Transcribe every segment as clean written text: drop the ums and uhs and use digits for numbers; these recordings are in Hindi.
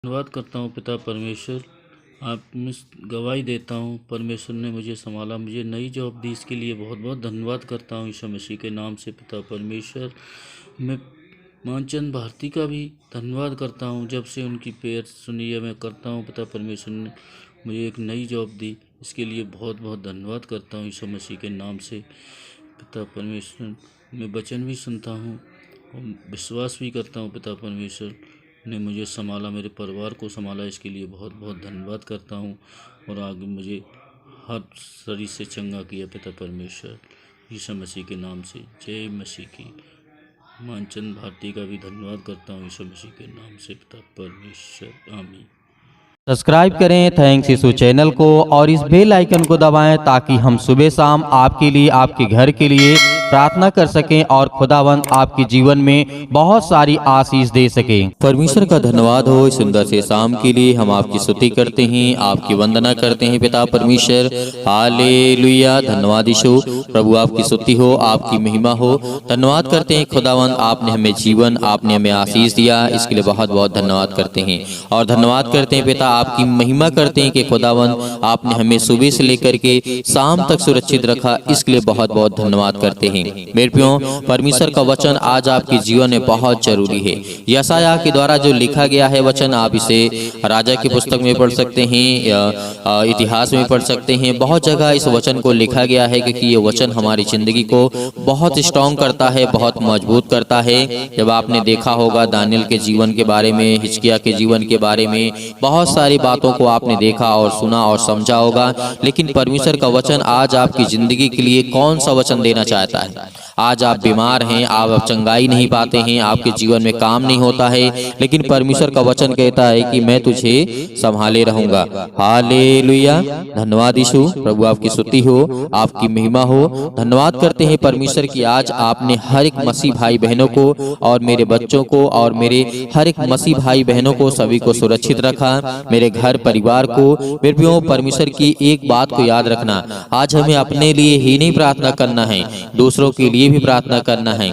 धन्यवाद करता हूँ पिता परमेश्वर। आप में गवाही देता हूँ, परमेश्वर ने मुझे संभाला, मुझे नई जॉब दी, इसके लिए बहुत बहुत धन्यवाद करता हूँ यीशु मसीह के नाम से पिता परमेश्वर। मैं मानचंद भारती का भी धन्यवाद करता हूँ, जब से उनकी प्रेयर सुनी है मैं करता हूँ। पिता परमेश्वर ने मुझे एक नई जॉब दी, इसके लिए बहुत बहुत धन्यवाद करता हूँ यीशु मसीह के नाम से पिता परमेश्वर। मैं वचन भी सुनता हूँ और विश्वास भी करता हूँ। पिता परमेश्वर ने मुझे संभाला, मेरे परिवार को संभाला, इसके लिए बहुत बहुत धन्यवाद करता हूँ। और आगे मुझे हर शरीर से चंगा किया पिता परमेश्वर यीशु मसीह के नाम से। जय मसीह की। मानचंद भारती का भी धन्यवाद करता हूँ यीशु मसीह के नाम से पिता परमेश्वर। आमीन। सब्सक्राइब करें थैंक्स यीशु चैनल को और इस बेल आइकन को दबाएं ताकि हम सुबह शाम आपके लिए, आपके घर के लिए प्रार्थना कर सकें और खुदावंद आपके जीवन में बहुत सारी आशीष दे सकें। परमेश्वर का धन्यवाद हो इस सुंदर से शाम के लिए। हम आपकी स्तुति करते हैं, आपकी वंदना करते हैं पिता परमेश्वर। हालेलुया। धन्यवाद यीशु। प्रभु आपकी स्तुति हो, आपकी महिमा हो। धन्यवाद करते हैं खुदावंद, आपने हमें जीवन, आपने हमें आशीष दिया, इसके लिए बहुत बहुत धन्यवाद करते हैं। और धन्यवाद करते हैं पिता, आपकी महिमा करते हैं कि खुदावंद आपने हमें सुबह से लेकर के शाम तक सुरक्षित रखा, इसके लिए बहुत बहुत धन्यवाद करते हैं। मेरे प्रियो, परमेश्वर का वचन आज आपके जीवन में बहुत जरूरी है। यशायाह के द्वारा जो लिखा गया है वचन, आप इसे राजा की पुस्तक में पढ़ सकते हैं, इतिहास में पढ़ सकते हैं। बहुत जगह इस वचन को लिखा गया है क्योंकि ये वचन हमारी जिंदगी को बहुत स्ट्रॉन्ग करता है, बहुत मजबूत करता है। जब आपने देखा होगा दानियल के जीवन के बारे में, हिजकिय्याह के जीवन के बारे में, बहुत सारी बातों को आपने देखा और सुना और समझा होगा। लेकिन परमेश्वर का वचन आज आपकी जिंदगी के लिए कौन सा वचन देना चाहता है? आज आप बीमार हैं, आप चंगाई नहीं पाते हैं, आपके जीवन में काम नहीं होता है, लेकिन परमेश्वर का वचन कहता है कि मैं तुझे संभाले रहूंगा। हालेलुया। धन्यवाद यीशु। प्रभु आपकी स्तुति हो, आपकी महिमा हो। धन्यवाद करते हैं परमेश्वर की आज आपने हर एक मसीह भाई बहनों को और मेरे बच्चों को और मेरे हर एक मसीह भाई बहनों को सभी को सुरक्षित रखा, मेरे घर परिवार को। मेरे प्रियो, परमेश्वर की एक बात को याद रखना, आज हमें अपने लिए ही नहीं प्रार्थना करना है, दूसरों के लिए भी प्रार्थना करना है,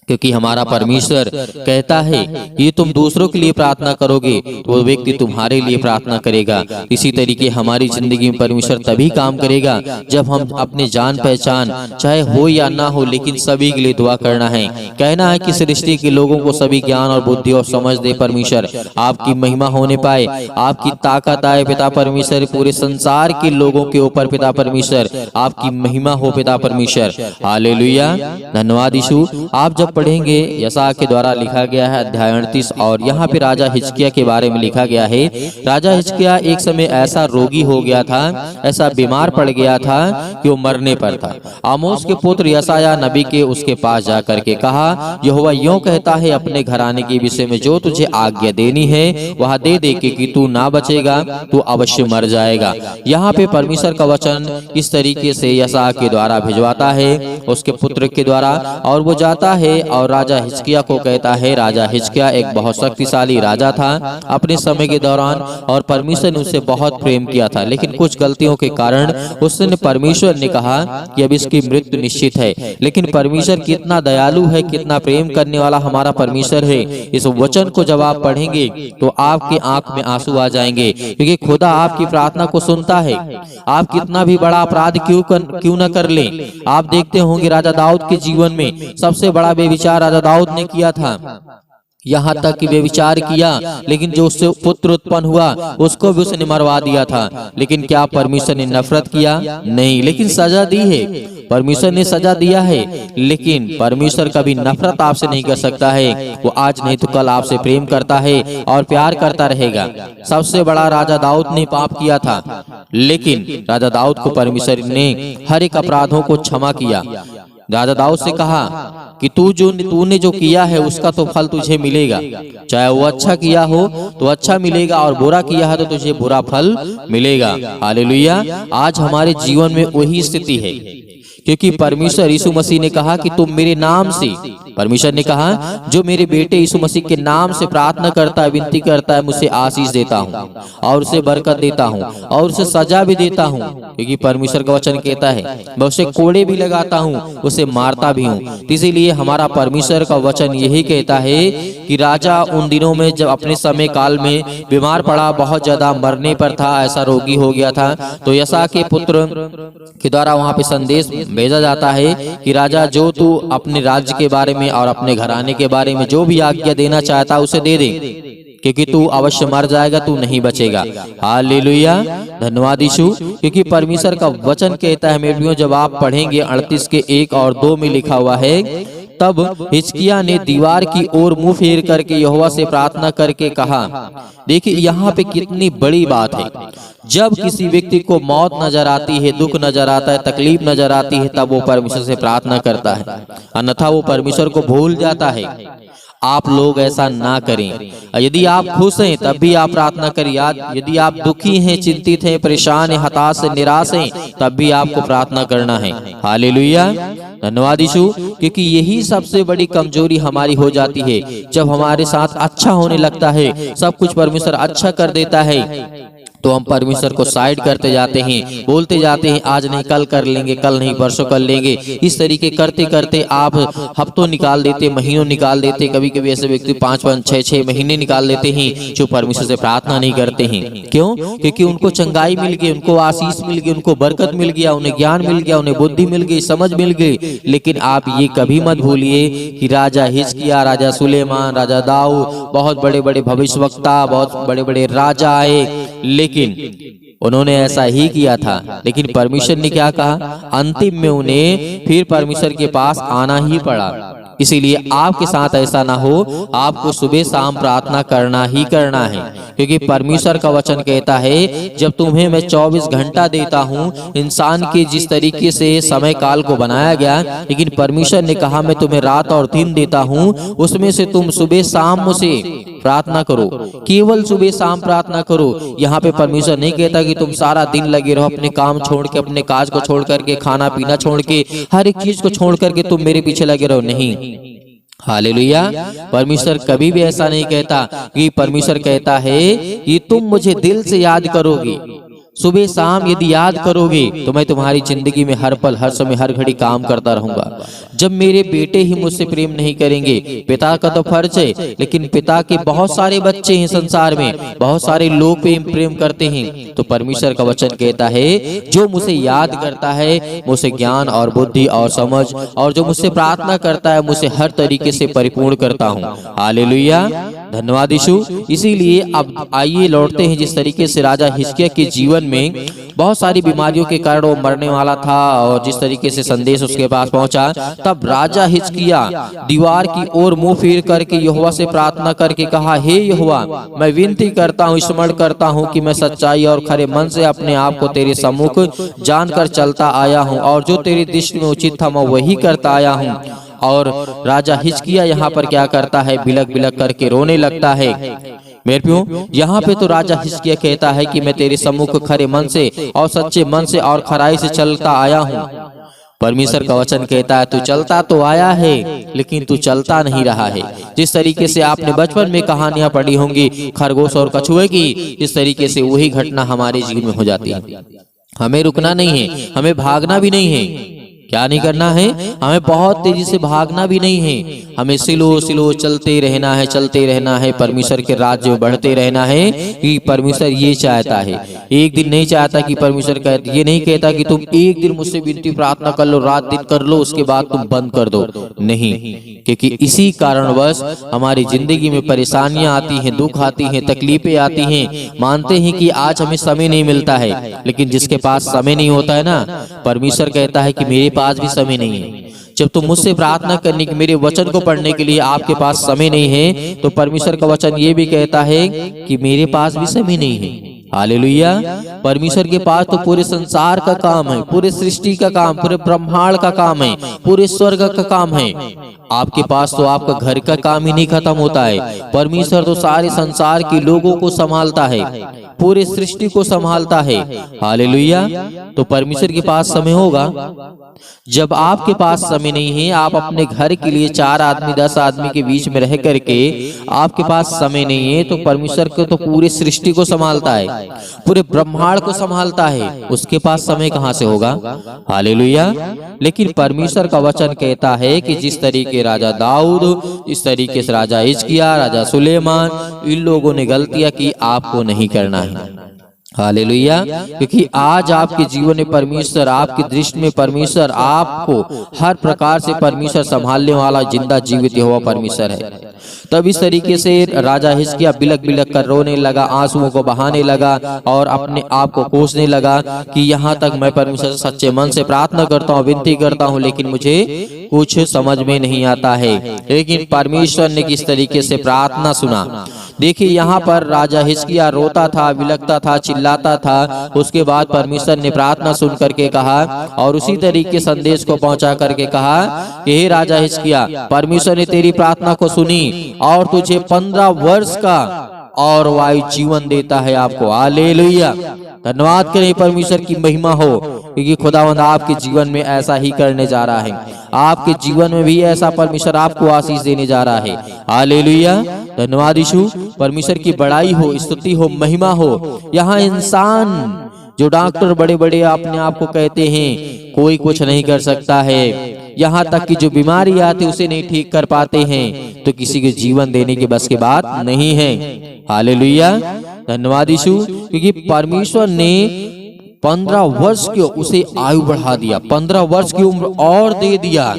क्योंकि हमारा परमेश्वर कहता है कि तुम दूसरों के लिए प्रार्थना करोगे तो वो व्यक्ति तुम्हारे लिए प्रार्थना करेगा। इसी तरीके हमारी जिंदगी में परमेश्वर तभी काम करेगा जब हम अपने जान पहचान चाहे हो या ना हो, लेकिन सभी के लिए दुआ करना है। कहना है कि सृष्टि के लोगों को सभी ज्ञान और बुद्धि और समझ दे परमेश्वर, आपकी महिमा होने पाए, आपकी ताकत आए पिता परमेश्वर, पूरे संसार के लोगों के ऊपर पिता परमेश्वर आपकी महिमा हो पिता परमेश्वर। हालेलुया। धन्यवाद यीशु। आप जब पढ़ेंगे यशायाह के द्वारा लिखा गया है अध्याय 38 और यहाँ पे राजा हिजकिय्याह के बारे में लिखा गया है। राजा हिजकिय्याह एक समय ऐसा रोगी हो गया था, ऐसा बीमार पड़ गया था कि वो मरने पर था। आमोस के पुत्र यशायाह नबी के उसके पास जाकर के कहा, यहोवा यूं कहता है अपने घराने के विषय में, जो तुझे आज्ञा देनी है वह दे दे कि तू ना बचेगा, तू अवश्य मर जाएगा। यहाँ पे परमेश्वर का वचन इस तरीके से यशायाह के द्वारा भिजवाता है उसके पुत्र के द्वारा, और वो जाता है और राजा हिजकिय्याह को कहता है। राजा हिजकिय्याह एक बहुत शक्तिशाली राजा था अपने समय के दौरान, और परमेश्वर ने उससे बहुत प्रेम किया था, लेकिन कुछ गलतियों के कारण उसने परमेश्वर ने कहा कि अब इसकी मृत्यु निश्चित है। लेकिन परमेश्वर कितना दयालु है, कितना प्रेम करने वाला हमारा परमेश्वर है। इस वचन को जब आप पढ़ेंगे तो आपके आंख में आंसू आ जाएंगे, क्योंकि खुदा आपकी प्रार्थना को सुनता है। आप कितना भी बड़ा अपराध क्यों न कर लें। आप देखते होंगे राजा दाऊद के जीवन में सबसे बड़ा बेविचार राजा दाऊद ने किया था, यहाँ तक कि बेविचार किया, लेकिन जो उससे पुत्र उत्पन्न हुआ उसको भी उसने मरवा दिया था। लेकिन क्या परमेश्वर ने नफरत किया? नहीं, लेकिन सजा दी है। परमेश्वर ने सजा दिया है, लेकिन परमेश्वर कभी नफरत आपसे नहीं कर सकता है। वो आज नहीं तो कल आपसे प्रेम करता है और प्यार करता रहेगा। सबसे बड़ा राजा दाऊद ने पाप किया था, लेकिन राजा दाऊद को परमेश्वर ने हर एक अपराधों को क्षमा किया। राजा दाऊद से कहा कि तूने जो किया है उसका तो फल तुझे मिलेगा, चाहे वो अच्छा किया हो तो अच्छा मिलेगा और बुरा किया है तो तुझे बुरा फल मिलेगा। हालेलुया। आज हमारे जीवन में वही स्थिति है, क्योंकि परमेश्वर यीशु मसीह ने कहा कि तुम मेरे नाम से परमेश्वर ने कहा, जो मेरे बेटे यीशु मसीह के नाम से प्रार्थना करता है, विनती करता है, मुझसे आशीष देता हूँ और उसे बरकत देता हूँ और उसे सजा भी देता हूँ, क्योंकि परमेश्वर का वचन कहता है मैं उसे कोड़े भी लगाता हूँ, उसे मारता भी हूँ। इसीलिए हमारा परमेश्वर का वचन यही कहता है कि राजा उन दिनों में जब अपने समय काल में बीमार पड़ा, बहुत ज्यादा मरने पर था, ऐसा रोगी हो गया था, तो यशा के पुत्र के द्वारा वहां पे संदेश भेजा जाता है कि राजा, जो तू अपने राज्य के बारे में और अपने घराने के बारे में जो भी आज्ञा देना चाहता उसे दे दे, क्योंकि तू अवश्य मर जाएगा, तू नहीं बचेगा। हालेलुया, धन्यवाद यीशु। क्योंकि परमेश्वर का वचन कहता है मेरे प्रियो, जब आप पढ़ेंगे 38 के 1 और 2 में लिखा हुआ है, तब हिजकिय्याह ने दीवार की ओर मुंह फेर करके यहोवा से प्रार्थना करके कहा। देखिए यहाँ पे कितनी बड़ी बात है। जब किसी व्यक्ति को मौत नजर आती है, दुख नजर आता है, तकलीफ नजर आती है, तब वो परमेश्वर से प्रार्थना करता है, अन्यथा वो परमेश्वर को भूल जाता है। आप लोग ऐसा ना करें। यदि आप खुश हैं तब भी आप प्रार्थना करें। यदि आप दुखी हैं, चिंतित हैं, परेशान हैं, हताश हैं, निराश हैं, तब भी आपको प्रार्थना करना है। हालेलुया, धन्यवाद यीशु। क्योंकि यही सबसे बड़ी कमजोरी हमारी हो जाती है। जब हमारे साथ अच्छा होने लगता है, सब कुछ परमेश्वर अच्छा कर देता है, तो हम परमेश्वर को साइड करते जाते हैं, बोलते जाते हैं आज नहीं कल कर लेंगे, कल नहीं परसों कर लेंगे। इस तरीके करते करते आप हफ्तों निकाल देते, महीनों निकाल देते। कभी कभी ऐसे व्यक्ति 5-5, 6-6 महीने निकाल देते हैं जो परमेश्वर से प्रार्थना नहीं करते हैं। क्यों? क्योंकि उनको चंगाई मिल गई, उनको आशीष मिल गई, उनको बरकत मिल गया, उन्हें ज्ञान मिल गया, उन्हें बुद्धि मिल गई, समझ मिल गई। लेकिन आप ये कभी मत भूलिए कि राजा हिजकिय्याह, राजा सुलेमान, राजा दाऊद, बहुत बड़े बड़े भविष्यवक्ता, बहुत बड़े बड़े राजा आए, लेकिन उन्होंने ऐसा ही किया था। लेकिन परमेश्वर ने क्या कहा? अंतिम में उन्हें फिर परमेश्वर के पास आना ही पड़ा। इसीलिए आपके साथ ऐसा ना हो, आपको सुबह शाम प्रार्थना करना ही करना है। क्योंकि परमेश्वर का वचन कहता है जब तुम्हें मैं 24 घंटा देता हूँ, इंसान के जिस तरीके से समय काल को बनाया गया, लेकिन परमेश्वर ने कहा मैं तुम्हें रात और दिन देता हूँ, उसमें से तुम सुबह शाम मुझसे प्रार्थना करो, केवल सुबह शाम प्रार्थना करो। यहाँ पे परमेश्वर नहीं कहता कि तुम सारा दिन लगे रहो, अपने काम छोड़ के, अपने काज को छोड़ करके, खाना पीना छोड़ के, हर एक चीज को छोड़ करके तुम मेरे पीछे लगे रहो। नहीं, हालेलुया। परमेश्वर कभी भी ऐसा नहीं कहता। कि परमेश्वर कहता है कि तुम मुझे दिल से याद करोगे, सुबह शाम यदि याद करोगे तो मैं तुम्हारी जिंदगी में हर पल, हर समय, हर घड़ी काम करता रहूंगा। जब मेरे बेटे ही मुझसे प्रेम नहीं करेंगे, पिता का तो फर्ज है, लेकिन पिता के बहुत सारे बच्चे हैं संसार में, बहुत सारे लोग प्रेम करते हैं, तो परमेश्वर का वचन कहता है जो मुझे याद करता है, मुझसे ज्ञान और बुद्धि और समझ, और जो मुझसे प्रार्थना करता है, मुझसे हर तरीके से परिपूर्ण करता हूँ। हालेलुया, धन्यवाद यीशु। इसीलिए अब आइए लौटते हैं जिस तरीके से राजा हिजकिय्याह के जीवन में बहुत सारी बीमारियों के कारण वो मरने वाला था, और जिस तरीके से संदेश उसके पास पहुंचा, तब राजा हिजकिय्याह दीवार की ओर मुंह फेर करके यहोवा से प्रार्थना करके कहा, हे यहोवा, मैं विनती करता हूँ, स्मरण करता हूँ कि मैं सच्चाई और खरे मन से अपने आप को तेरे सम्मुख जानकर चलता आया हूँ, और जो तेरी दृष्टि में उचित था मैं वही करता आया हूँ। और राजा हिजकिय्याह यहाँ पर क्या करता है? बिलक बिलक करके रोने लगता है। मेरे प्रियो, यहाँ पे तो राजा हिजकिय्याह कहता है कि मैं तेरे सम्मुख खरे मन से और सच्चे मन से और खराई से चलता आया हूँ। परमेश्वर का वचन कहता है तू चलता तो आया है, लेकिन तू चलता नहीं रहा है। जिस तरीके से आपने बचपन में कहानियां पढ़ी होंगी खरगोश और कछुए की, इस तरीके से वही घटना हमारे जीवन में हो जाती है। हमें रुकना नहीं है, हमें भागना भी नहीं है। क्या नहीं करना है? हमें बहुत तेजी से भागना भी नहीं है, हमें स्लो स्लो चलते रहना है, चलते रहना है, परमेश्वर के राज्य में बढ़ते रहना है। कि परमेश्वर ये चाहता है, एक दिन नहीं चाहता कि परमेश्वर ये नहीं कहता कि तुम एक दिन मुझसे विनती प्रार्थना कर लो, रात दिन कर लो, उसके बाद तुम बंद कर दो। नहीं, क्योंकि इसी कारणवश हमारी जिंदगी में परेशानियां आती हैं, दुख आती हैं, तकलीफें आती हैं। मानते हैं कि आज हमें समय नहीं मिलता है, लेकिन जिसके पास समय नहीं होता है ना, परमेश्वर कहता है कि मेरे पास भी समय नहीं है। जब तुम मुझसे प्रार्थना करने की, मेरे वचन को पढ़ने के लिए आपके पास समय नहीं है, तो परमेश्वर का वचन ये भी कहता है कि मेरे पास भी समय नहीं है। हालेलुया। परमेश्वर के पास तो पूरे संसार का काम है, पूरे सृष्टि का काम, पूरे ब्रह्मांड का काम है, पूरे स्वर्ग का काम है। आपके पास तो आपका घर का काम ही नहीं खत्म होता है। परमेश्वर तो सारे संसार के लोगों को संभालता है, पूरे सृष्टि को संभालता है। हालेलुया। तो परमेश्वर के पास समय होगा। जब आपके पास समय नहीं है, आप अपने घर के लिए 4 आदमी 10 आदमी के बीच में रह करके आपके पास समय नहीं है, तो परमेश्वर को तो पूरे सृष्टि को संभालता है, पूरे ब्रह्मांड को संभालता है, उसके पास समय कहां से होगा। हालेलुया। लेकिन परमेश्वर का वचन कहता है कि जिस तरीके राजा दाऊद, इस तरीके से राजा हिजकिय्याह, राजा सुलेमान, इन लोगों ने गलतियां की, आपको नहीं करना है। हालेलुया। क्योंकि आज आपके जीवन में परमेश्वर, आपकी दृष्टि में परमेश्वर, आपको हर प्रकार से परमेश्वर संभालने वाला जिंदा जीवित यहोवा परमेश्वर है। तब इस तरीके से राजा हिजकिय्याह बिलक बिलक कर रोने लगा, आंसुओं को बहाने लगा और अपने आप को कोसने लगा कि यहाँ तक मैं परमेश्वर से सच्चे मन से प्रार्थना करता हूँ, विनती करता हूँ, लेकिन मुझे कुछ समझ में नहीं आता है। लेकिन परमेश्वर ने किस तरीके से प्रार्थना सुना। देखिए, यहाँ पर राजा हिजकिय्याह रोता था, बिलकता था, चिल्लाता था। उसके बाद परमेश्वर ने प्रार्थना सुन करके कहा और उसी तरीके संदेश को पहुंचा करके कहा कि हे राजा हिजकिय्याह, परमेश्वर ने तेरी प्रार्थना को सुनी और तुझे 15 वर्ष का और वायु जीवन देता है आपको। हालेलुया। धन्यवाद करें, परमेश्वर की महिमा हो, क्योंकि खुदावंद आपके जीवन में ऐसा ही करने जा रहा है। आपके जीवन में भी ऐसा परमेश्वर आपको आशीष देने जा रहा है। हालेलुया। धन्यवाद यीशु। परमेश्वर की बड़ाई हो, स्तुति हो, महिमा हो। यहाँ इंसान जो डॉक्टर बड़े बड़े अपने आप को कहते हैं कोई कुछ नहीं कर सकता है, यहाँ तक कि जो बीमारी आती उसे नहीं ठीक कर पाते हैं, तो किसी के जीवन देने की बस की बात नहीं है। हालेलुया। धन्यवाद यीशु। क्योंकि परमेश्वर ने 15 वर्ष की उसे आयु बढ़ा दिया, 15 वर्ष की उम्र और दे दिया।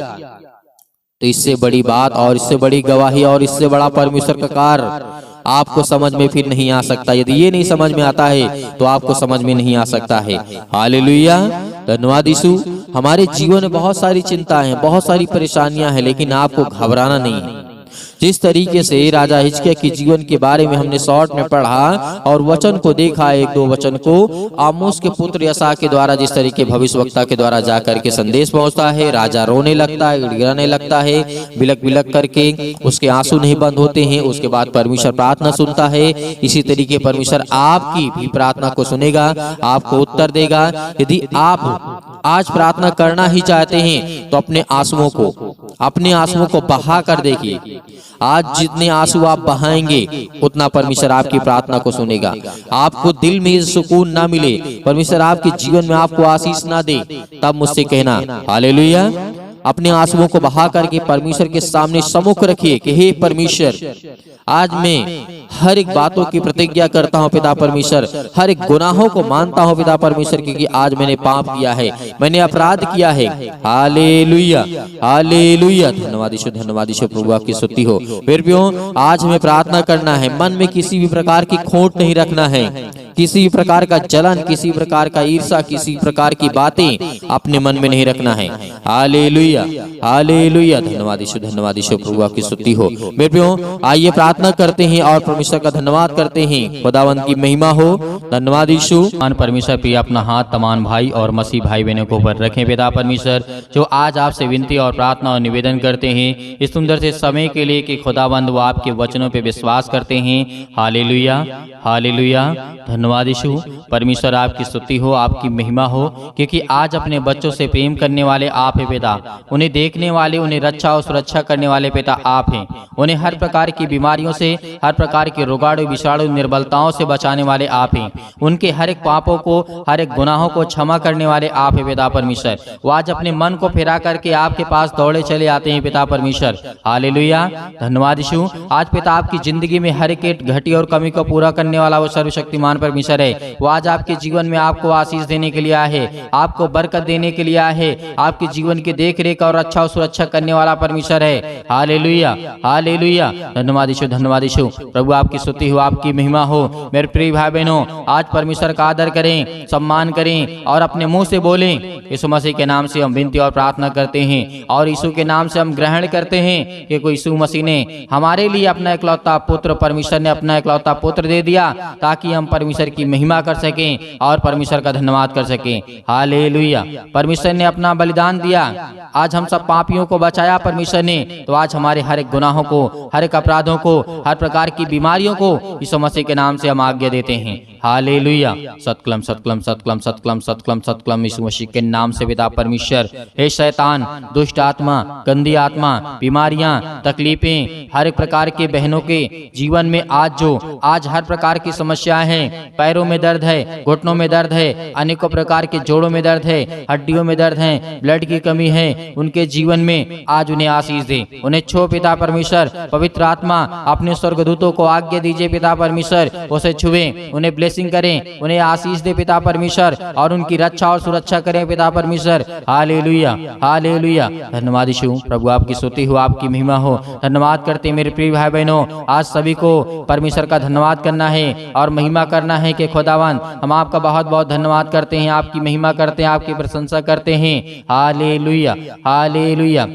तो इससे बड़ी बात और इससे बड़ी गवाही और इससे बड़ा परमेश्वर का कार्य आपको समझ में फिर नहीं आ सकता। यदि ये नहीं समझ में आता है तो आपको समझ में नहीं आ सकता है। हालेलुया। धन्यवाद यीशु। हमारे जीवन में बहुत सारी चिंताएं हैं, बहुत सारी परेशानियां हैं, लेकिन आपको घबराना नहीं है। जिस तरीके से राजा हिजकिय्याह के जीवन के बारे में हमने शॉर्ट में पढ़ा और वचन को देखा, 1-2 वचन को आमोस के पुत्र यशायाह के द्वारा जिस तरीके भविष्यवक्ता के द्वारा जाकर के संदेश पहुंचता है, राजा रोने लगता है, गिड़गिड़ाने लगता है, बिलक बिलक करके उसके आंसू नहीं बंद होते हैं। उसके बाद परमेश्वर प्रार्थना सुनता है। इसी तरीके परमेश्वर आपकी भी प्रार्थना को सुनेगा, आपको उत्तर देगा। यदि आप आज प्रार्थना करना ही चाहते हैं तो अपने आंसुओं को बहा कर देखिए। आज जितने आंसू आप बहाएंगे उतना परमेश्वर आपकी प्रार्थना को सुनेगा। आपको दिल में सुकून ना मिले, परमेश्वर आपके जीवन में आपको आशीष ना दे, तब मुझसे कहना। हालेलुया। अपने आंसुओं को बहा करके परमेश्वर के सामने सम्मुख रखिए कि हे परमेश्वर, आज मैं हर एक बातों की प्रतिज्ञा करता हूँ पिता परमेश्वर, हर एक गुनाहों को मानता हूँ पिता परमेश्वर, क्योंकि आज मैंने पाप किया है, मैंने अपराध किया है। हालेलुया। हालेलुया। धन्यवाद यीशु, धन्यवाद यीशु। प्रभु आपकी स्तुति हो। फिर भी आज हमें प्रार्थना करना है, मन में किसी भी प्रकार की खोट नहीं रखना है, किसी भी प्रकार का जलन, किसी प्रकार का ईर्ष्या, किसी प्रकार की बातें अपने मन में नहीं रखना है। हालेलुया। हालेलुया। धन्यवाद यीशु, धन्यवाद यीशु। प्रभु आपकी स्तुति हो। मेरे प्रियो, आइए प्रार्थना करते हैं और परमेश्वर का धन्यवाद करते हैं। खुदावंद की महिमा हो। धन्यवाद यीशु। परमेश्वर पे अपना हाथ तमाम भाई और मसीह भाई बहनों को ऊपर रखें पिता परमेश्वर, जो आज आपसे विनती और प्रार्थना और निवेदन करते हैं इस सुंदर से समय के लिए कि खुदावंद वो आपके वचनों पे विश्वास करते हैं। हालेलुया। हालेलुया। धन्यवाद यीशु। परमेश्वर आपकी स्तुति हो, आपकी महिमा हो, क्योंकि आज अपने बच्चों से प्रेम करने वाले आप हैं पिता। उन्हें देखने वाले, उन्हें रक्षा और सुरक्षा करने वाले पिता आप हैं। उन्हें हर प्रकार की बीमारियों से, हर प्रकार के रोगाणु विषाणु निर्बलताओं से बचाने वाले आप हैं। उनके हर एक पापों को, हर एक गुनाहों को क्षमा करने वाले आप हैं पिता परमेश्वर। वो आज अपने मन को फिरा करके आपके पास दौड़े चले आते हैं पिता परमेश्वर। हालेलुया। धन्यवाद यीशु। आज पिता आपकी जिंदगी में हर एक घटी और कमी को पूरा करने वाला वो सर्वशक्तिमान परमेश्वर है। वो आज आपके जीवन में आपको आशीष देने के लिए आया है, आपको बरकत देने के लिए आया है, आपके जीवन की देख रेख और अच्छा और सुरक्षा करने वाला परमेश्वर है। हालेलुया। हालेलुया। धन्यवाद यीशु, धन्यवाद यीशु। प्रभु आपकी स्तुति हो, आपकी महिमा हो। मेरे प्रिय भाई बहनों, आज परमेश्वर का आदर करें, सम्मान करें और अपने मुंह से बोलें। यीशु मसीह के नाम से हम विनती और प्रार्थना करते हैं और यीशु के नाम से हम ग्रहण करते हैं कि कोई यीशु मसीह ने हमारे लिए अपना इकलौता पुत्र, परमेश्वर ने अपना इकलौता पुत्र दे दिया ताकि हम परमेश्वर परमेश्वर की महिमा कर सकें और परमेश्वर का धन्यवाद कर सकें। हालेलुया। परमेश्वर ने अपना बलिदान दिया, आज हम सब पापियों को बचाया परमेश्वर ने, तो आज हमारे हर एक गुनाहों को, हर एक अपराधों को, हर प्रकार की बीमारियों को यीशु मसीह के नाम से हम आज्ञा देते हैं। हालेलुया। सतक्लम सतक्लम सतक्लम सतक्लम सतक्लम सतक्लम यीशु मसीह के नाम से पिता परमेश्वर, हे शैतान, दुष्ट आत्मा, गंदी आत्मा, बीमारियां, तकलीफें, हर एक प्रकार के बहनों के जीवन में आज हर प्रकार की समस्याएं हैं, पैरों में दर्द है, घुटनों में दर्द है, अनेकों प्रकार के जोड़ों में दर्द है, हड्डियों में दर्द है, ब्लड की कमी है, उनके जीवन में आज उन्हें आशीष दे, उन्हें छो पिता परमेश्वर। पवित्र आत्मा अपने स्वर्गदूतों को आज्ञा दीजिए पिता परमेश्वर, उसे छुए, उन्हें ब्लेसिंग करें, उन्हें आशीष दे पिता परमेश्वर, और उनकी रक्षा और सुरक्षा करें पिता परमेश्वर। Hallelujah hallelujah. धन्यवाद यीशु प्रभु, आपकी स्तुति हो, आपकी महिमा हो। धन्यवाद करते मेरे प्रिय भाई बहनों, आज सभी को परमेश्वर का धन्यवाद करना है और महिमा करना है कि खुदावन हम आपका बहुत बहुत धन्यवाद करते हैं, आपकी महिमा करते हैं, आपकी प्रशंसा करते हैं। Hallelujah hallelujah.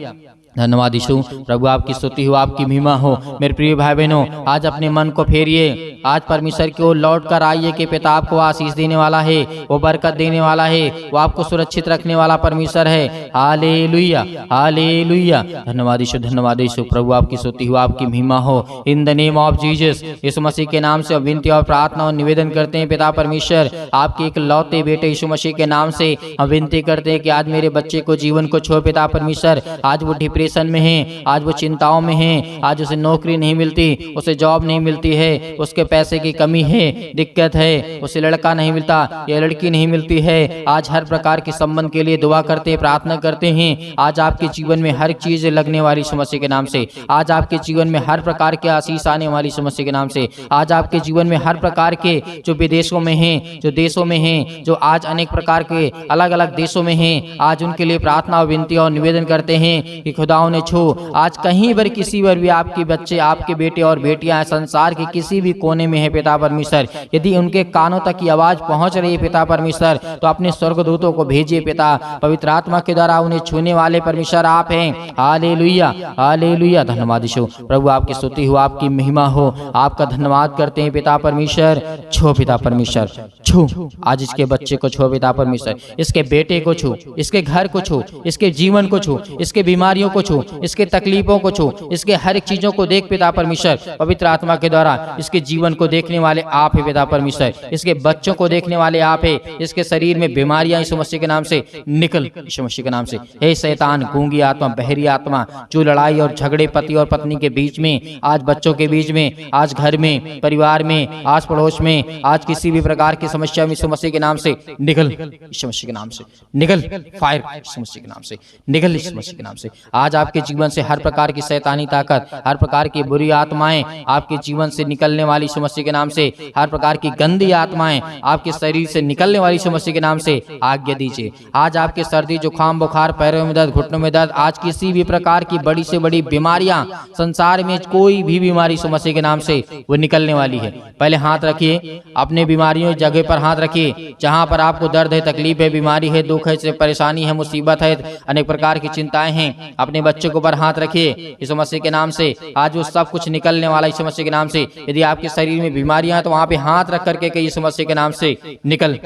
धन्यवाद यीशु प्रभु, आपकी स्तुति हो, आपकी महिमा हो। मेरे प्रिय भाई बहनों, आज अपने मन को फेरिए, आज परमेश्वर की ओर लौट कर आइए कि पिता आपको आशीष देने वाला है, वो बरकत देने वाला है, वो आपको सुरक्षित रखने वाला परमेश्वर है। Hallelujah hallelujah. धन्यवाद यीशु, धन्यवाद यीशु प्रभु, आपकी स्तुति हो, आपकी महिमा हो। In the name of Jesus, यीशु मसीह के नाम से विनती और प्रार्थना और निवेदन करते हैं पिता परमेश्वर, आपके एक लौते बेटे यीशु मसीह के नाम से हम विनती करते हैं कि आज मेरे बच्चे को जीवन को छो पिता परमेश्वर। आज वो डिप्रेशन में है, आज वो चिंताओं में है, आज उसे नौकरी नहीं मिलती, उसे जॉब नहीं मिलती है, उसके पैसे की कमी है, दिक्कत है, उसे लड़का नहीं मिलता या लड़की नहीं मिलती है। आज हर प्रकार के संबंध के लिए दुआ करते हैं, प्रार्थना करते हैं। आज आपके जीवन में हर चीज लगने वाली समस्या के नाम से, आज आपके जीवन में हर प्रकार के आशीष आने वाली समस्या के नाम से, आज आपके जीवन में हर प्रकार के जो विदेशों में हैं, जो देशों में हैं, जो आज अनेक प्रकार के अलग अलग देशों में हैं, आज उनके लिए प्रार्थना और विनती और निवेदन करते हैं कि खुदाओं ने छो, आज कहीं पर किसी पर भी आपके बच्चे, आपके बेटे और बेटियां संसार के किसी भी कोने में है पिता परमेश्वर, यदि उनके कानों तक की आवाज पहुंच रही है पिता परमेश्वर, तो अपने स्वर्गदूतों को भेजिए पिता, पवित्र आत्मा के द्वारा उन्हें छूने वाले परमेश्वर आप हैं। Hallelujah hallelujah. धन्यवाद यीशु प्रभु, आपकी स्तुति हो, आपकी महिमा हो, आपका धन्यवाद करते हैं पिता परमेश्वर। छो पिता परमेश्वर, छू आज इसके बच्चे को छो पिता परमेश्वर, इसके बेटे को छू, इसके घर को छू, इसके जीवन को छू, इसके बीमारियों को छू, इसके तकलीफों को छू, इसके हर एक चीजों को देख पिता परमेश्वर। पवित्र आत्मा के द्वारा इसके जीवन को देखने वाले आप है पिता परमेश्वर, इसके बच्चों को देखने वाले आप है, इसके शरीर में बीमारियां यीशु मसीह के नाम से निकल, यीशु मसीह के नाम से। हे शैतान, गूंगी आत्मा, बहरी आत्मा, जो लड़ाई और झगड़े पति और पत्नी के बीच में, आज बच्चों के बीच में, आज घर में, परिवार में, आस पड़ोस में, आज किसी भी प्रकार की समस्या में यीशु मसीह के नाम से निकल, यीशु मसीह के नाम से निकल, फायर यीशु मसीह के नाम से निकल, यीशु मसीह के नाम से। आज आपके जीवन से हर प्रकार की शैतानी ताकत, हर प्रकार की बुरी आत्माएं आपके जीवन से निकलने वाली यीशु मसीह के नाम से, हर प्रकार की गंदी आत्माएं आपके शरीर से निकलने वाली यीशु मसीह के नाम से आज्ञा दीजिए। आज आपके सर्दी, जुकाम, बुखार, पैरों में दर्द, घुटनों में दर्द, आज किसी भी प्रकार की बड़ी से बड़ी बीमारियां, संसार में कोई भी बीमारी यीशु मसीह के नाम से वो निकलने वाली है। पहले हाथ रखिए, अपने बीमारियों जगह पर हाथ रखिए, जहां पर आपको दर्द है, तकलीफ है, बीमारी है, दुख है, परेशानी है, मुसीबत है, अनेक प्रकार की चिंताएं हैं, अपने बच्चों के ऊपर हाथ रखिए यीशु मसीह के नाम से। आज वो सब कुछ निकलने वाला यीशु मसीह के नाम से। यदि आपके शरीर में बीमारियां हैं तो वहां पे हाथ रख करके यीशु मसीह के नाम से निकल।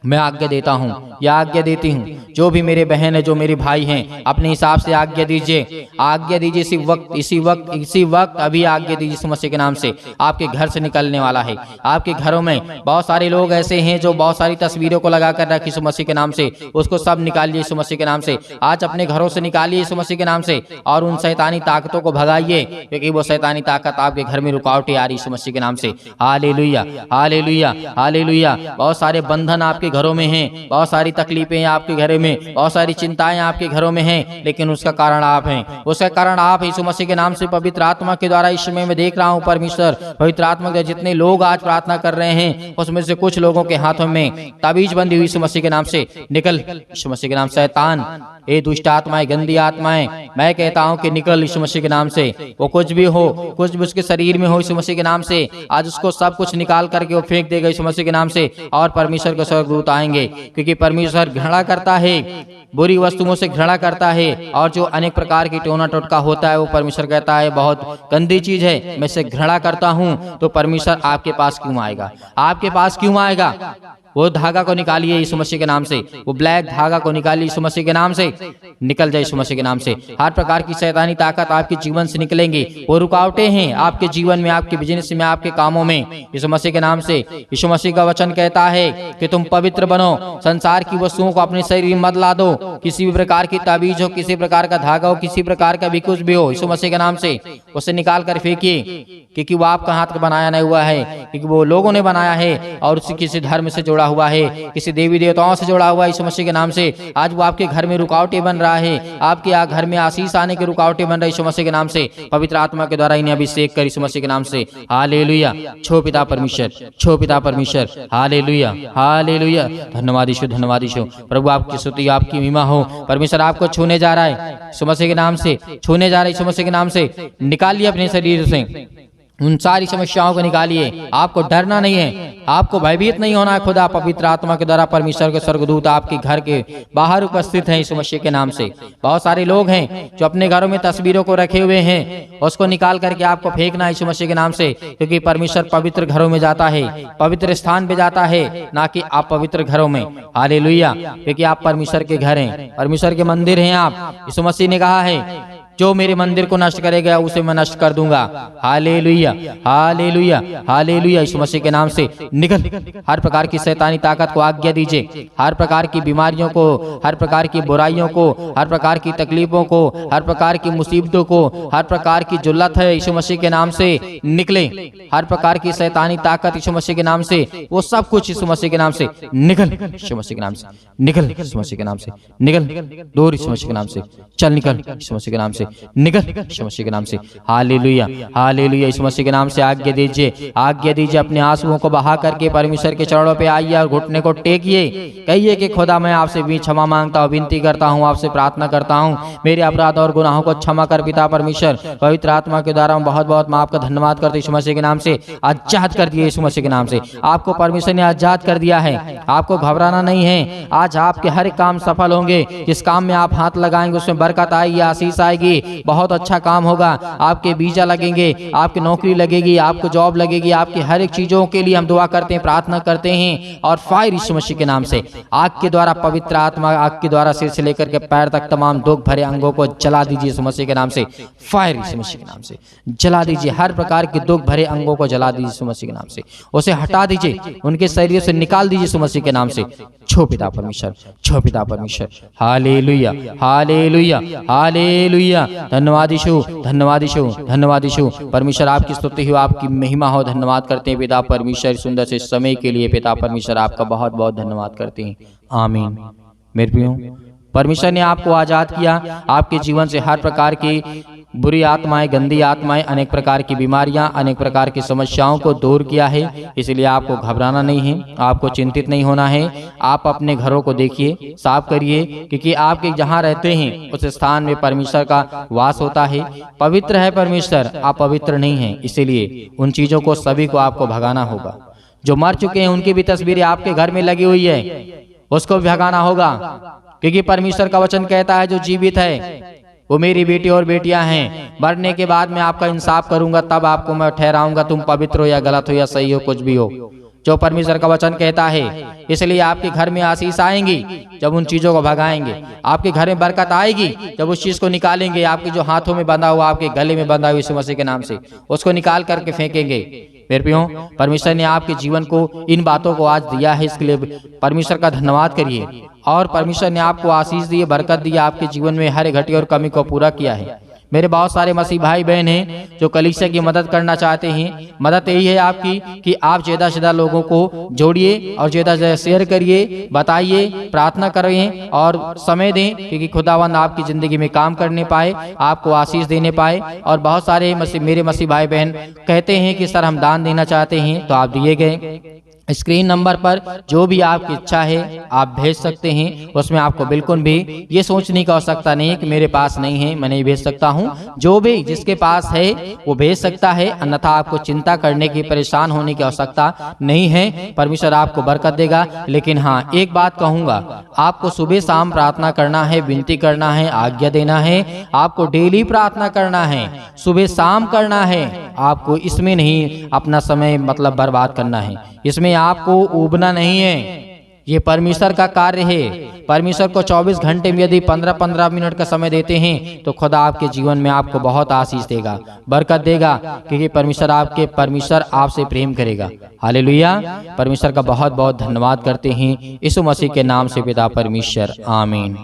मैं आज्ञा देता हूँ या आज्ञा देती हूँ, जो भी मेरे बहन है, जो मेरे भाई हैं, अपने हिसाब से आज्ञा दीजिए, आज्ञा दीजिए। इसी वक्त अभी आज्ञा दीजिए यीशु मसीह के नाम से। आपके घर से निकलने वाला है। आपके घरों में बहुत सारे लोग ऐसे हैं जो बहुत सारी तस्वीरों को लगा कर रखे यीशु मसीह के नाम से, उसको सब निकालिए यीशु मसीह के नाम से। आज अपने घरों से निकालिए यीशु मसीह के नाम से और उन शैतानी ताकतों को भगाइए, क्योंकि वो शैतानी ताकत आपके घर में रुकावटें आ रही यीशु मसीह के नाम से। Hallelujah hallelujah hallelujah. बहुत सारे बंधन आपके घरों में हैं, बहुत सारी तकलीफें आपके घरों में, बहुत सारी चिंताएं आपके घरों में हैं, लेकिन उसका कारण आप हैं। उसका कारण आप यीशु मसीह के नाम से पवित्र आत्मा के द्वारा इस समय मैं देख रहा हूं परमेश्वर, पवित्र आत्मा के जितने लोग आज प्रार्थना कर रहे हैं उसमें से कुछ लोगों के हाथों में ताबीज बंदी हुई यीशु मसीह के नाम से निकल, यीशु मसीह के नाम। शैतान, ए दुष्ट आत्माएं, गंदी आत्माएं, मैं कहता हूँ कि निकल यीशु मसीह के नाम से। वो कुछ भी हो, कुछ भी उसके शरीर में हो, यीशु मसीह के नाम से आज उसको सब कुछ निकाल करके वो फेंक देगा यीशु मसीह के नाम से। और परमेश्वर के स्वर्गदूत आएंगे, क्योंकि परमेश्वर घृणा करता है, बुरी वस्तुओं से घृणा करता है। और जो अनेक प्रकार की टोना टोटका होता है वो परमेश्वर कहता है बहुत गंदी चीज है, मैं इसे घृणा करता हूँ। तो परमेश्वर आपके पास क्यों आएगा? आपके पास क्यों आएगा? वो धागा को निकालिए यीशु मसीह के नाम से, वो ब्लैक धागा को निकालिए यीशु मसीह के नाम से। निकल जाए यीशु मसीह के नाम से। हर प्रकार की शैतानी ताकत आपके जीवन से निकलेंगी। वो रुकावटें हैं आपके जीवन में, आपके बिजनेस में, आपके कामों में, यीशु मसीह के नाम से। यीशु मसीह का वचन कहता है कि तुम पवित्र बनो, संसार की वस्तुओं को अपने शरीर में मत ला दो। किसी भी प्रकार की ताबीज हो, किसी प्रकार का धागा हो, किसी प्रकार का भी कुछ भी हो, यीशु मसीह के नाम से उसे निकाल कर फेंकिए, क्योंकि वो आपका हाथ का बनाया नहीं हुआ है, क्योंकि वो लोगों ने बनाया है और उसी किसी धर्म से जुड़ा हुआ है, किसी देवी देवताओं से जुड़ा हुआ है। यीशु मसीह के नाम से आज वो आपके घर में रुकावटें बन रहा है, आपके घर में आशीष आने की रुकावटें बन रही है यीशु मसीह के नाम से। पवित्र आत्मा के द्वारा इन्हें अभिषेक कर यीशु मसीह के नाम से। हालेलुया। छो पिता परमेश्वर, छो पिता परमेश्वर। Hallelujah, hallelujah. धन्यवाद यीशु, धन्यवाद यीशु। प्रभु आपकी स्तुति, आपकी महिमा हो। परमेश्वर आपको छूने जा रहा है यीशु मसीह के नाम से, छूने जा रहा है यीशु मसीह के नाम से। निकालिए अपने शरीर से उन सारी समस्याओं को निकालिए। आपको डरना नहीं है, आपको भयभीत नहीं होना है। खुदा पवित्र आत्मा के द्वारा परमेश्वर के स्वर्गदूत आपके घर के बाहर उपस्थित हैं यीशु मसीह के नाम से। बहुत सारे लोग हैं जो अपने घरों में तस्वीरों को रखे हुए हैं, उसको निकाल करके आपको फेंकना है यीशु मसीह के नाम से, क्योंकि परमेश्वर पवित्र घरों में जाता है, पवित्र स्थान पे जाता है, ना कि आप पवित्र घरों में। हालेलुया। क्योंकि आप परमेश्वर के घर हैं, परमेश्वर के मंदिर हैं आप। यीशु मसीह ने कहा है जो मेरे मंदिर को नष्ट करेगा उसे मैं नष्ट कर दूंगा। Hallelujah, hallelujah, hallelujah. यीशु मसीह के नाम से निकल। हर प्रकार की शैतानी ताकत को आज्ञा दीजिए। हर प्रकार की बीमारियों को, हर प्रकार की बुराइयों को, हर प्रकार की तकलीफों को, हर प्रकार की मुसीबतों को, हर प्रकार की जुल्लत है यीशु मसीह के नाम से निकले। हर प्रकार की शैतानी ताकत यीशु मसीह के नाम से, वो सब कुछ यीशु मसीह के नाम से निकल। यीशु मसीह के नाम से निकल, यीशु मसीह के नाम से निकल। दूर यीशु मसीह के नाम से चल, निकल यीशु मसीह के नाम से निकल, यीशु मसीह के नाम से। Hallelujah, hallelujah. यीशु मसीह के नाम से आज्ञा दीजिए, आज्ञा दीजिए। अपने आंसुओं को बहा करके परमेश्वर के चरणों पे आइए और घुटने को टेकिए। कहिए कि खुदा मैं आपसे भी क्षमा मांगता हूँ, विनती करता हूँ, आपसे प्रार्थना करता हूँ, मेरे अपराध और गुनाहों को क्षमा कर पिता परमेश्वर। पवित्र आत्मा के द्वारा बहुत बहुत मैं आपका धन्यवाद करते यीशु मसीह के नाम से। आजाद कर दिया यीशु मसीह के नाम से। आपको परमेश्वर ने आजाद कर दिया है, आपको घबराना नहीं है। आज आपके हर एक काम सफल होंगे। जिस काम में आप हाथ लगाएंगे उसमें बरकत आएगी, आशीष आएगी, बहुत अच्छा काम होगा। आपके वीजा लगेंगे, आपकी नौकरी लगेगी, आपको जॉब लगेगी। आपकी हर एक चीजों के लिए हम दुआ करते हैं, प्रार्थना करते हैं। और फायर यीशु मसीह के नाम से आग के द्वारा, पवित्र आत्मा आग के द्वारा सिर से लेकर के पैर तक तमाम दुख भरे अंगों को जला दीजिए यीशु मसीह के नाम से। फायर यीशु मसीह के नाम से जला दीजिए। हर प्रकार के दुख भरे अंगों को जला दीजिए यीशु मसीह के नाम से। उसे हटा दीजिए, उनके शरीर से निकाल दीजिए यीशु मसीह के नाम से। छो पिता परमेश्वर, छो पिता परमेश्वर। Hallelujah, hallelujah, hallelujah. धन्यवाद यीशु, धन्यवाद यीशु, धन्यवाद यीशु। परमेश्वर आपकी स्तुति हो, आपकी महिमा हो। धन्यवाद करते हैं पिता परमेश्वर सुंदर से समय के लिए। पिता परमेश्वर आपका बहुत बहुत धन्यवाद करते हैं। आमीन। मेरे प्रियो, परमेश्वर ने आपको आजाद किया। आपके जीवन से हर प्रकार की बुरी आत्माएं, गंदी आत्माएं, अनेक प्रकार की बीमारियां, अनेक प्रकार की समस्याओं को दूर किया है। इसलिए आपको घबराना नहीं है, आपको चिंतित नहीं होना है। आप अपने घरों को देखिए, साफ करिए, क्योंकि आपके जहां रहते हैं उस स्थान में परमेश्वर का वास होता है। पवित्र है परमेश्वर, आप पवित्र नहीं हैं। इसीलिए उन चीजों को सभी को आपको भगाना होगा। जो मर चुके हैं उनकी भी तस्वीरें आपके घर में लगी हुई है, उसको भी भगाना होगा। क्योंकि परमेश्वर का वचन कहता है जो जीवित है वो मेरी बेटी और बेटियां हैं। मरने के बाद मैं आपका इंसाफ करूंगा, तब आपको मैं ठहराऊंगा तुम पवित्र हो या गलत हो या सही हो, कुछ भी हो, जो परमेश्वर का वचन कहता है। इसलिए आपके घर में आशीष आएंगी जब उन चीजों को भगाएंगे। आपके घर में बरकत आएगी जब उस चीज को निकालेंगे। आपके जो हाथों में बंधा हुआ, आपके गले में बंधा हुआ यीशु मसीह के नाम से, उसको निकाल करके फेंकेंगे। मेरे प्रियो, परमेश्वर ने आपके जीवन को इन बातों को आज दिया है, इसके लिए परमेश्वर का धन्यवाद करिए। और परमेश्वर ने आपको आशीष दी, बरकत दी, आपके जीवन में हर घटी और कमी को पूरा किया है। मेरे बहुत सारे मसीह भाई बहन हैं जो कलीसिया की मदद करना चाहते हैं। मदद यही है आपकी कि आप ज़्यादा से ज़्यादा लोगों को जोड़िए और ज़्यादा से ज़्यादा शेयर करिए, बताइए, प्रार्थना करें और समय दें, क्योंकि खुदावंद आपकी ज़िंदगी में काम करने पाए, आपको आशीष देने पाए। और बहुत सारे मेरे मसीह भाई बहन कहते हैं कि सर हम दान देना चाहते हैं, तो आप दिए गए। स्क्रीन नंबर पर जो भी आपकी इच्छा है आप भेज सकते हैं। उसमें आपको बिल्कुल भी ये सोचने की आवश्यकता नहीं है कि मेरे पास नहीं है मैं नहीं भेज सकता हूँ। जो भी जिसके पास है वो भेज सकता है, अन्यथा आपको चिंता करने की, परेशान होने की आवश्यकता नहीं है। परमेश्वर आपको बरकत देगा। लेकिन हाँ, एक बात कहूँगा, आपको सुबह शाम प्रार्थना करना है, विनती करना है, आज्ञा देना है। आपको डेली प्रार्थना करना है, सुबह शाम करना है। आपको इसमें नहीं अपना समय मतलब बर्बाद करना है, इसमें आपको ऊबना नहीं है। ये परमेश्वर का कार्य है। परमेश्वर को 24 घंटे में यदि 15-15 मिनट का समय देते हैं तो खुदा आपके जीवन में आपको बहुत आशीष देगा, बरकत देगा, क्योंकि परमेश्वर आपसे प्रेम करेगा। हालेलुया। परमेश्वर का बहुत बहुत धन्यवाद करते हैं यीशु मसीह के नाम से पिता परमेश्वर, आमीन।